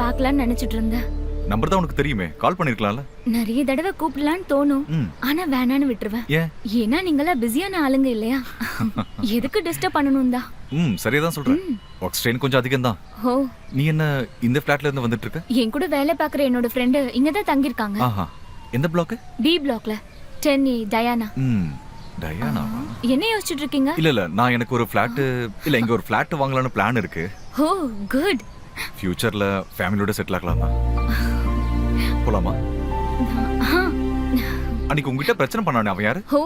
பார்க்கலாம்னு நினைச்சிட்டு இருந்தேன். நம்பர் தான் உனக்கு தெரியுமே, கால் பண்ணிருக்கலாம்ல. நிறைய தடவை கூப்பிடலான்னு தோணும், ஆனா வேணான்னு விட்டுருவேன். ஏன்னா நீங்களாம் பிஸியான ஆளுங்க இல்லையா? எதுக்கு டிஸ்டர்ப் பண்ணணும் தான். சரியா சொல்றேன். ஒர்க் ஸ்ட்ரெயின் கொஞ்சம் அதிகம் தான். ஓ, நீ என்ன இந்த ஃபிளாட்ல இருந்து வந்துட்டு இருக்க? என் கூட வேலை பார்க்குற என்னோட ஃப்ரெண்டு இங்க தான் தங்கி இருக்காங்க. ஆஹா, எந்த பிளாக்? டி பிளாக்ல 10A டயானா. டயானா? என்ன யோசிச்சுட்டு இருக்கீங்க? இல்ல நான் எனக்கு ஒரு ஃபிளாட் இல்ல இங்க ஒரு ஃபிளாட் வாங்கலாம்னு பிளான் இருக்கு. ஓ குட். ஃபியூச்சர்ல ஃபேமிலியோட செட்டில் ஆகலாம் தான். போலாமா? அன்னைக்கு உங்ககிட்ட பிரச்சனை பண்ணானே அவன் யாரு? ஓ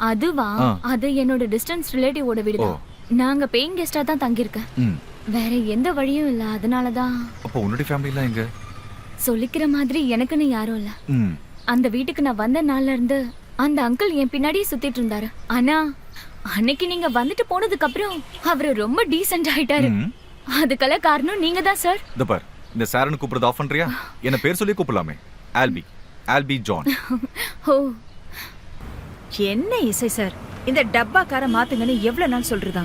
அதுவா? அது என்னோட டிஸ்டன்ஸ் ரிலேட்டிவோட வீடு தான். நாங்க பேயிங் கெஸ்டா தான் தங்கி இருக்கேன். வேற எந்த வழியும் இல்ல, அதனால தான். அப்ப உன்னுடைய ஃபேமிலி எல்லாம் எங்க? சொல்லிக்கிற மாதிரி எனக்குன்னு யாரும் இல்ல. அந்த வீட்டுக்கு நான் வந்த நாள்ல இருந்து அந்த அங்கிள் என் பின்னாடியே சுத்திட்டு இருந்தாரு. ஆனா அன்னைக்கு நீங்க வந்துட்டு போனதுக்கு அப்புறம் அவரு ரொம்ப டீசென்ட் ஆயிட்டாரு. அதுக்கெல்லாம் காரணம் நீங்க தான் சார். இந்த பார், இந்த சாரன் கூப்பிடுறது ஆஃப் பண்றியா? என்ன பேர் சொல்லி கூப்பிடலாமே. ஆல்பி ஜான். ஓ என்ன இசை சார், இந்த டப்பாக்கார மாத்துங்கன்னு எவ்வளவு நாள் சொல்றதா?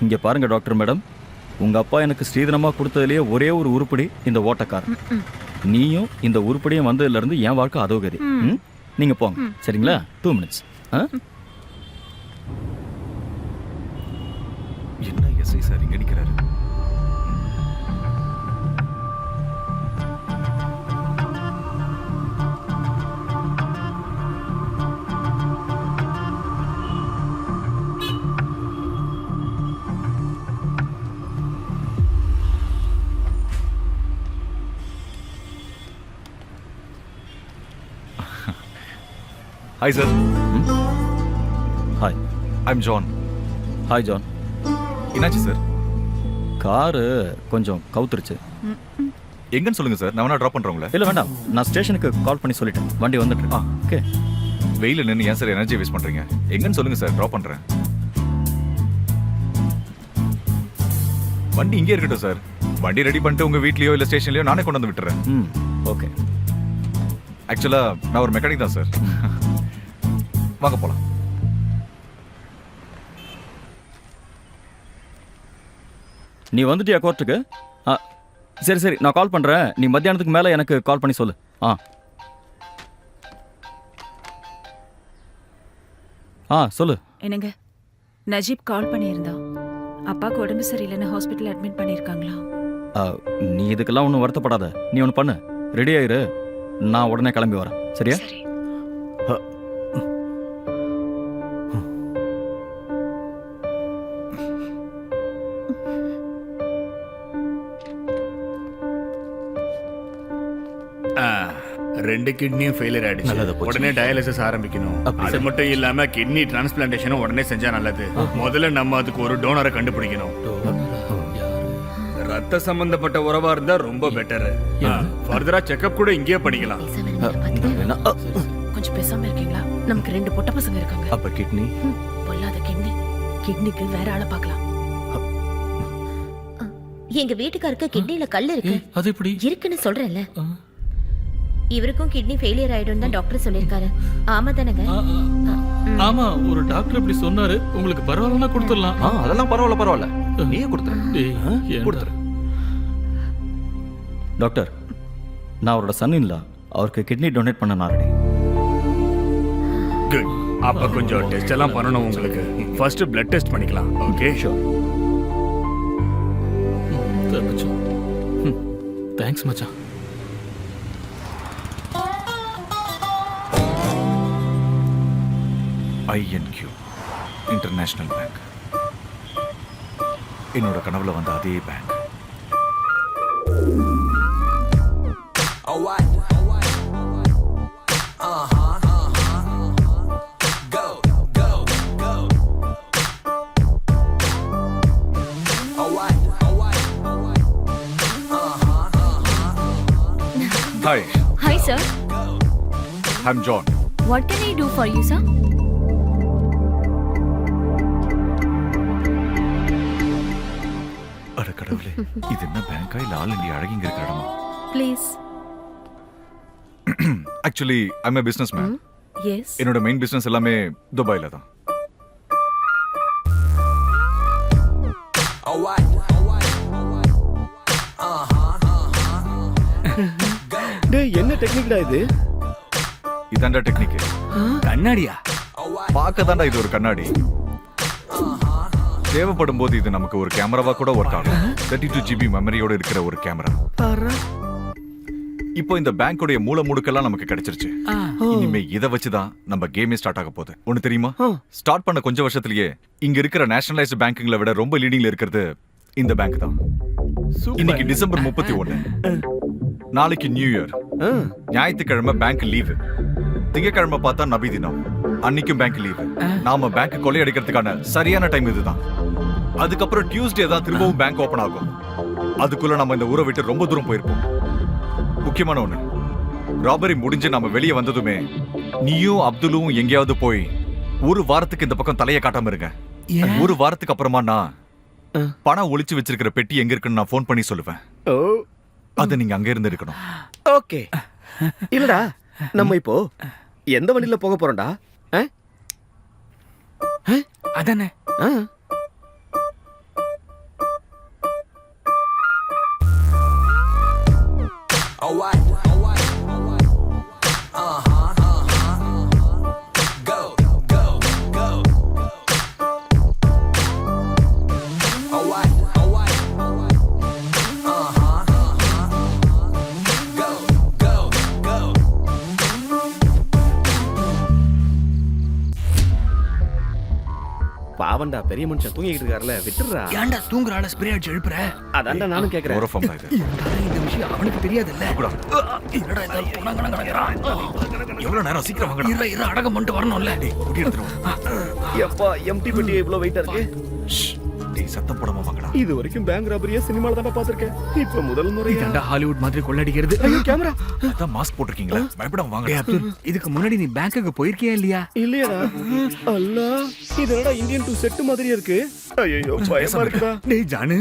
இங்க பாருங்க டாக்டர் மேடம், உங்க அப்பா எனக்கு ஸ்ரீதனமா கொடுத்ததுலயே ஒரே ஒரு உருப்படி இந்த ஓட்டக்காரன். நீயும் இந்த உருப்படியும் வந்ததுல இருந்து என் வாழ்க்கை அதோகதி. நீங்க போங்க சரிங்களா? 2 minutes. என்ன எஸ்ஐ சார் இங்க நிக்கிறாரு? Hi sir. Hi, I'm John. Hi John. என்னாச்சு சார்? காரு கொஞ்சம் கவுத்துருச்சு. எங்கன்னு சொல்லுங்க சார், நான் வேணா ட்ராப் பண்றவங்கள. இல்ல வேண்டாம், நான் ஸ்டேஷனுக்கு கால் பண்ணி சொல்லிட்டேன், வண்டி வந்துட்டு. ஓகே. வெயில நின்று ஏன் சார் எனர்ஜி வேஸ்ட் பண்றீங்க? எங்கன்னு சொல்லுங்க சார், ட்ராப் பண்றேன். வண்டி இங்கே இருக்கட்டும் சார். வண்டி ரெடி பண்ணிட்டு உங்க வீட்லயோ இல்ல ஸ்டேஷன்லயோ நானே கொண்டு வந்து விட்டுறேன். ஓகே. ஆக்சுவலா நான் ஒரு மெக்கானிக் தான் சார். வாங்க போலாம். நீ வந்துட்டியா கோர்ட்டுக்கு? சரி சரி, நான் கால் பண்றேன். நீ மத்தியானத்துக்கு மேல எனக்கு கால் பண்ணி சொல்லு. சொல்லு. என்னங்க, நஜீப் கால் பண்ணியிருந்தா. அப்பாவுக்கு உடம்பு சரியில்லைன்னு ஹாஸ்பிட்டல் அட்மிட் பண்ணியிருக்காங்களா? நீ இதுக்கெல்லாம் ஒன்றும் வருத்தப்படாத. நீ ஒன்று பண்ணு, ரெடி ஆயிரு, நான் உடனே கிளம்பி வரேன். சரியா? சரி. ரெண்டு கிட்னியும் ஃபெயிலியர் ஆயிடுச்சு. உடனே டயாலிசிஸ் ஆரம்பிக்கணும். அது மட்டும் இல்லாம கிட்னி டிரான்ஸ்பிளான்டேஷனும் உடனே செஞ்சா நல்லது. முதல்ல நம்ம அதுக்கு ஒரு டோனரை கண்டுபிடிக்கணும். ரத்த சம்பந்தப்பட்ட உறவா இருந்தா ரொம்ப பெட்டர். ஃபர்தரா செக்அப் கூட இங்கேயே பண்ணிக்கலாம். கொஞ்சம் பேசாம இருக்கீங்களா? நமக்கு 2 பொட்ட பசங்க இருக்காங்க. அப்ப கிட்னி பொல்லாத கிட்னிக்கு வேற ஆளை பார்க்கலாம். எங்க வீட்டுக்காருக்கு கிட்னில கல் இருக்கு. அது எப்படி இருக்குன்னு சொல்றேன்ல. இவருக்கும் கிட்னி ஃபெயிலியர் ஆயிடும் தான் டாக்டர் சொல்லிருக்காரு. ஆமா தானங்க? ஆமா, ஒரு டாக்டர் இப்படி சொன்னாரு. உங்களுக்கு பரவாயில்லனா கொடுத்துடலாம். அதெல்லாம் பரவாயில்ல. நீயே கொடுத்துரு. டாக்டர், நான் அவரோட சன் இல்ல, அவருக்கு கிட்னி டொனேட் பண்ண நான் ரெடி. குட். அப்ப கொஞ்சம் டெஸ்ட் எல்லாம் பண்ணணும் உங்களுக்கு. ஃபர்ஸ்ட் பிளட் டெஸ்ட் பண்ணிக்கலாம். Okay sure. தேங்க்ஸ் மச்சான். INQ international bank. என்னோட கனவுல வந்த அதே bank. Hi. Hi sir. I'm John. What can I do for you sir? அட கடவுளே, இது என்ன பேங்கா இல்ல ஆல் இந்தியா அழகிங்க இருக்கிற இடமா? Please. Actually, I'm a businessman. Yes. என்னோட மெயின் பிசினஸ் எல்லாமே துபாயில தான். டேய் என்ன டெக்னிக்டா இது? இதாண்டா டெக்னிக். கண்ணாடியா? பார்க்க தாண்டா இது ஒரு கண்ணாடி. தேவைப்படும் போது இது நமக்கு ஒரு கேமராவா கூட ஒர்க் ஆகும். 32 GB மெமரியோட இருக்கிற ஒரு கேமரா. பாரா. இப்போ இந்த பேங்கோட மூல முடுக்கெல்லாம் நமக்கு கிடைச்சிருச்சு. இனிமே இத வச்சுதான் நம்ம கேமே ஸ்டார்ட் ஆக போகுது. ஒன்னு தெரியுமா? ஸ்டார்ட் பண்ண கொஞ்ச வருஷத்துலயே இங்க இருக்கிற நேஷனலைஸ்டு பேங்கிங்ல விட ரொம்ப லீடிங்ல இருக்கிறது இந்த பேங்க் தான். இன்னைக்கு டிசம்பர் 31. நாளைக்கு நியூ இயர். ஞாயிற்றுக்கிழமை பேங்க் லீவு. திங்கக்கிழமை பார்த்தா நபி தினம். அன்னைக்கும் பேங்க் லீவு. நாம பேங்க் கொள்ளையடிக்கிறதுக்கான சரியான டைம் இதுதான். அதுக்கப்புறம் டியூஸ்டே தான் திரும்பவும் பேங்க் ஓபன் ஆகும். அதுக்குள்ள நம்ம இந்த ஊரை விட்டு ரொம்ப தூரம் போயிருப்போம். முக்கியமான ஒண்ணு, ராபரி முடிஞ்சு நம்ம வெளியே வந்ததுமே நீயும் அப்துல்லும் எங்கேயாவது போய் ஒரு வாரத்துக்கு இந்த பக்கம் தலையை காட்டாம இருங்க. ஒரு வாரத்துக்கு அப்புறமா நான் பணம் ஒளிச்சு வச்சிருக்கிற பெட்டி எங்க இருக்குன்னு நான் ஃபோன் பண்ணி சொல்லுவேன். ஓ அது நீங்க அங்க இருந்து இருக்கணும். ஓகே. இல்லடா நம்ம இப்போ எந்த வண்டியில போக போறோம்டா? அதானே. பாவண்டா பெரிய மனுஷன் தூங்கிட்டு இருக்காருல, விட்டுறா. ஏன்டா தூங்குற ஆள ஸ்ப்ரே அடிச்சு எழுப்புற? அதான்டா நானும் கேக்குறேன். குழப்பம் தான் இது. இந்த விஷயம் அவனுக்கு தெரியாதுல்ல. என்னடா இந்த பொணங்கன கணக்குறான்? எவ்வளவு நேரம்? சீக்கிரம் வாங்கடா. இரு அடகம் பண்ணிட்டு வரணும்ல. குடி எடுத்துருவா. எப்பா எம்டி பெட்டி இவ்ளோ வெயிட்டா இருக்கு. டேய் சத்தம் போடாம வாங்கடா. இது வரைக்கும் பேங்க் ராபரியா சினிமால தான் பாத்திருக்கேன். இப்ப முதல் முறையா இதாண்டா ஹாலிவுட் மாதிரி கொள்ளடிக்கிறது. ஐயோ கேமரா. அதான் மாஸ்க் போட்டுருக்கீங்களா? பயப்படாம டேய் வாங்க. அப்துல், இதுக்கு முன்னாடி நீ பேங்க்குக்கு போயிருக்கியா இல்லையா? இல்லையடா. அல்லா இது என்னடா இந்தியன் 2 செட் மாதிரியே இருக்கு. ஐயோ பயமா இருக்குடா. டேய் ஜானு,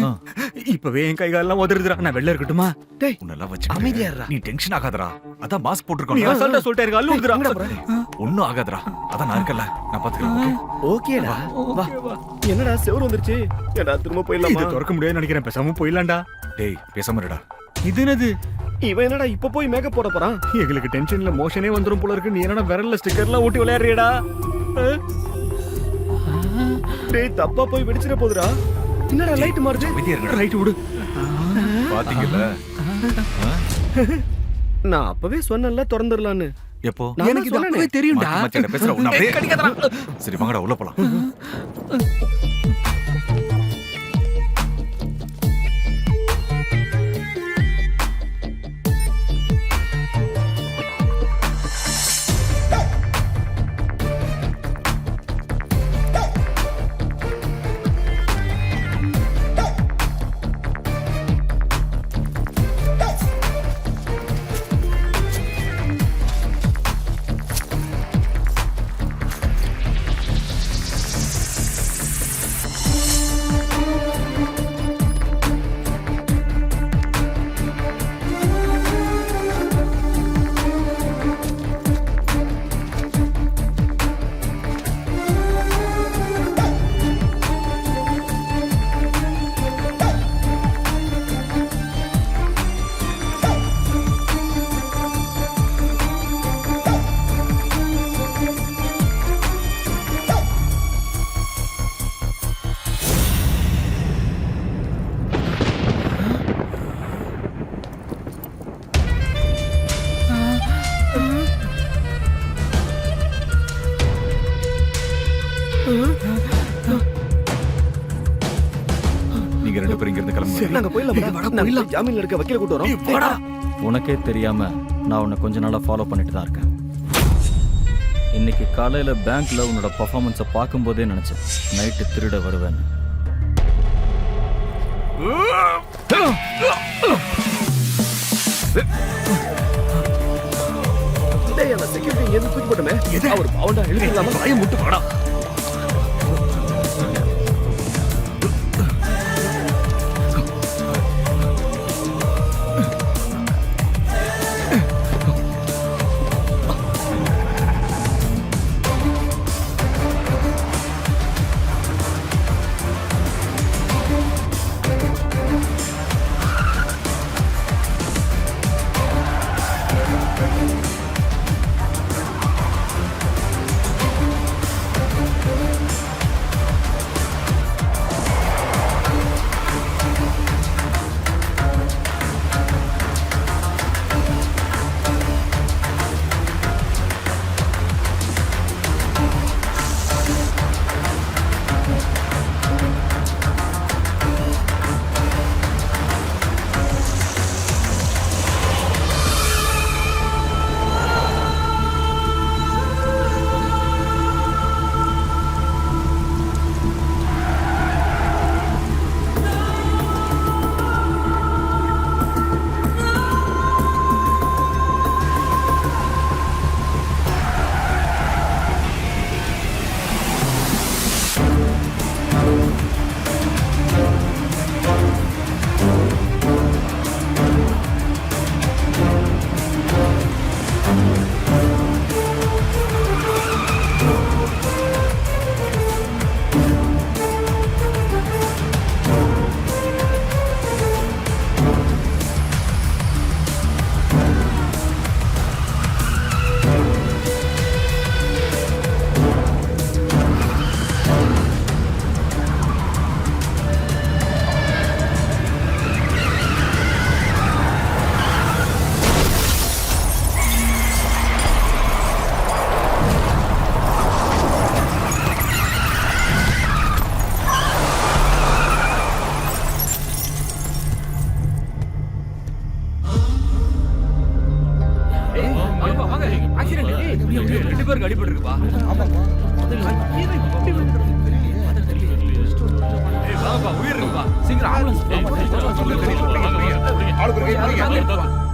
இப்பவே என் கை காலெல்லாம் உதறுதுடா. நான் வெளில இருக்கட்டுமா? டேய் உன்னெல்லாம் வச்சு அமைதியா இருடா. நீ டென்ஷன் ஆகாதடா. அதான் மாஸ்க் நீ போட்டுருக்கோம். அசால்ட்டா சொல்லிட்டே இருக்க. அல்லு உதுறா. ஒண்ணும் ஆகாதடா. அதான் நான் இருக்கல. நான் பாத்துக்கிறேன். ஓகேடா. வா. என்னடா செவுரு வந்துருச்சு. ஏடா திரும்ப போயிடலாமா? இது திறக்க முடியாதுன்னு நினைக்கிறேன். பேசாம போயிடலாம்டா. டேய் பேசாம இருடா. இது என்னது? இவன் என்னடா இப்ப போய் மேக்கப் போட போறான்? எங்களுக்கு டென்ஷன்ல மோஷனே வந்துரும் போல இருக்கு. நீ என்னடா விரல்ல ஸ்டிக்கர்லாம் ஊட்டி விளையாடுறியடா? டேய் தப்பா போய் வெடிச்சிர போதுடா. என்னடா லைட் மாறுது? அமைதியா இருங்கடா. ரைட் விடு. பாத்தீங்கல்ல? நான் அப்பவே சொன்னேன்ல திறந்துடலான்னு. எப்போ? எனக்கு இது அப்பவே தெரியும்டா. மச்சான் பேசுற உன்ன அப்படியே. சரி வாங்கடா உள்ள போலாம். நீங்க ரெண்டு பேரும் இங்க இருந்து கிளம்புங்க. நாங்க போயிடலாம். நம்ம ஜாமீன்ல இருக்க வக்கீல கூட்டு வரோம். உனக்கே தெரியாம நான் உன்னை கொஞ்ச நாளா ஃபாலோ பண்ணிட்டு தான் இருக்கேன். இன்னைக்கு காலையில பேங்க்ல உன்னோட பர்ஃபார்மன்ஸை பார்க்கும்போதே நினைச்சேன் நைட்டு திருட வருவேன்னு. டேய் அந்த செக்யூரிட்டி இங்க இருந்து தூக்கி போட்டுமே. அவர் பாவண்டா எழுதிடலாமா? வாயை முட்டு வாடா. வாங்கப்பா, உயிர் இருக்குப்பா. சீக்கிரம் ஆம்புலன்ஸ். ஆளுக்கு ஒரு கை பிடிங்க.